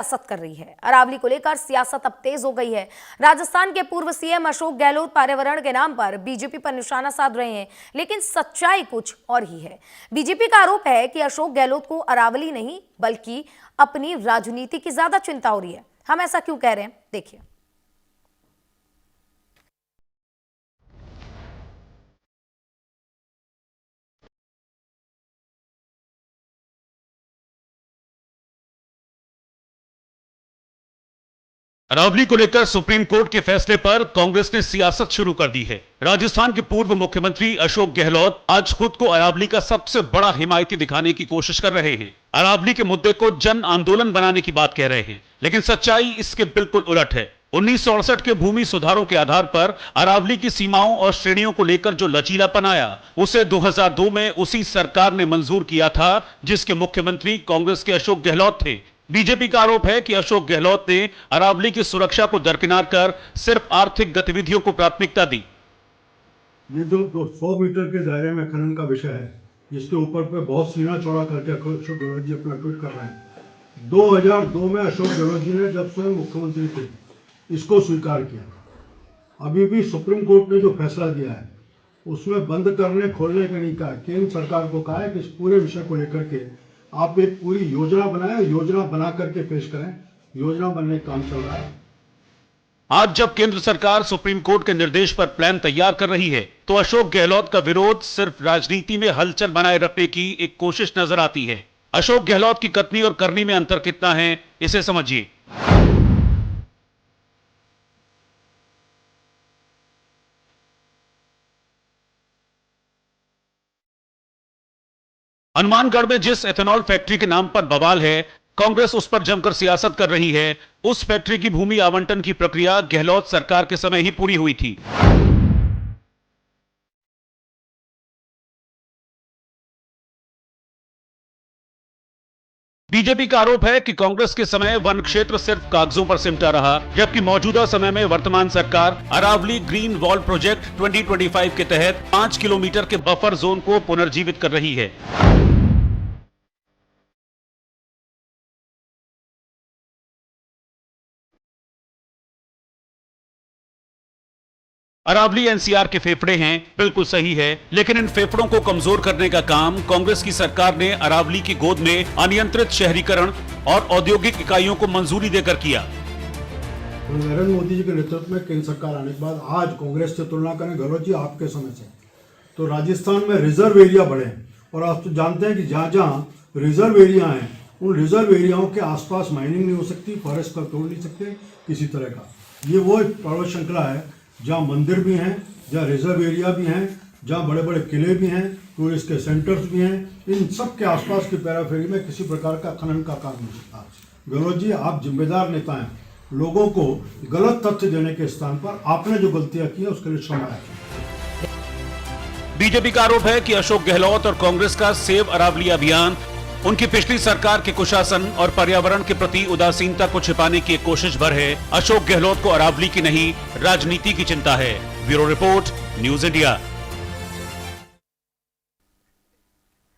सियासत कर रही है। अरावली को लेकर सियासत अब तेज हो गई है। राजस्थान के पूर्व सीएम अशोक गहलोत पर्यावरण के नाम पर बीजेपी पर निशाना साध रहे हैं, लेकिन सच्चाई कुछ और ही है। बीजेपी का आरोप है कि अशोक गहलोत को अरावली नहीं बल्कि अपनी राजनीति की ज्यादा चिंता हो रही है। हम ऐसा क्यों कह रहे हैं, देखिए। अरावली को लेकर सुप्रीम कोर्ट के फैसले पर कांग्रेस ने सियासत शुरू कर दी है। राजस्थान के पूर्व मुख्यमंत्री अशोक गहलोत आज खुद को अरावली का सबसे बड़ा हिमायती दिखाने की कोशिश कर रहे हैं। अरावली के मुद्दे को जन आंदोलन बनाने की बात कह रहे हैं, लेकिन सच्चाई इसके बिल्कुल उलट है। 1968 के भूमि सुधारों के आधार पर अरावली की सीमाओं और श्रेणियों को लेकर जो लचीलापन आया, उसे 2002 में उसी सरकार ने मंजूर किया था जिसके मुख्यमंत्री कांग्रेस के अशोक गहलोत थे। बीजेपी का आरोप है कि अशोक गहलोत ने अरावली की सुरक्षा को दरकिनार कर सिर्फ आर्थिक गतिविधियों को प्राथमिकता दी। ये जो 100 मीटर के दायरे में खनन का विषय है, जिसके ऊपर पे बहुत सीना चौड़ा करके अशोक गहलोत जी अपना ट्वीट कर रहे हैं। 2002 में अशोक गहलोत जी ने जब स्वयं मुख्यमंत्री थे, इसको स्वीकार किया। अभी भी सुप्रीम कोर्ट ने जो फैसला दिया है, उसमें बंद करने खोलने का नहीं कहा। केंद्र सरकार को कहा है कि इस पूरे विषय को लेकर के आप एक पूरी योजना बनाएं, योजना बना करके पेश करें। योजना बनने का काम चल रहा है। आज जब केंद्र सरकार सुप्रीम कोर्ट के निर्देश पर प्लान तैयार कर रही है, तो अशोक गहलोत का विरोध सिर्फ राजनीति में हलचल बनाए रखने की एक कोशिश नजर आती है। अशोक गहलोत की कथनी और करनी में अंतर कितना है, इसे समझिए। हनुमानगढ़ में जिस एथेनॉल फैक्ट्री के नाम पर बवाल है, कांग्रेस उस पर जमकर सियासत कर रही है। उस फैक्ट्री की भूमि आवंटन की प्रक्रिया गहलोत सरकार के समय ही पूरी हुई थी। बीजेपी का आरोप है कि कांग्रेस के समय वन क्षेत्र सिर्फ कागजों पर सिमटा रहा, जबकि मौजूदा समय में वर्तमान सरकार अरावली ग्रीन वॉल प्रोजेक्ट 2025 के तहत 5 किलोमीटर के बफर जोन को पुनर्जीवित कर रही है। अरावली एनसीआर के फेफड़े हैं, बिल्कुल सही है, लेकिन इन फेफड़ों को कमजोर करने का काम कांग्रेस की सरकार ने अरावली की गोद में अनियंत्रित शहरीकरण और औद्योगिक इकाइयों को मंजूरी देकर किया। नरेंद्र मोदी जी के नेतृत्व में केंद्र सरकार आने के बाद आज कांग्रेस से तुलना करें गहलोत जी आपके समय से, तो राजस्थान में रिजर्व एरिया बढ़े हैं। और आप तो जानते हैं कि जहाँ जहाँ रिजर्व एरिया हैं, उन रिजर्व एरियाओं के आसपास माइनिंग नहीं हो सकती, फॉरेस्ट का तोड़ नहीं सकते किसी तरह का। ये वो एक पर्वत श्रृंखला है जहाँ मंदिर भी हैं, जहाँ रिजर्व एरिया भी हैं, जहाँ बड़े बड़े किले भी हैं, टूरिस्ट के सेंटर्स भी हैं। इन सब के आसपास की पैराफेरी में किसी प्रकार का खनन का काम नहीं सकता। गहलोत जी आप जिम्मेदार नेता हैं, लोगों को गलत तथ्य देने के स्थान पर आपने जो गलतियां की है उसके लिए क्षमा है। बीजेपी का आरोप है कि अशोक गहलोत और कांग्रेस का सेव अरावली अभियान उनकी पिछली सरकार के कुशासन और पर्यावरण के प्रति उदासीनता को छिपाने की एक कोशिश भर है। अशोक गहलोत को अरावली की नहीं, राजनीति की चिंता है। Bureau report, news India.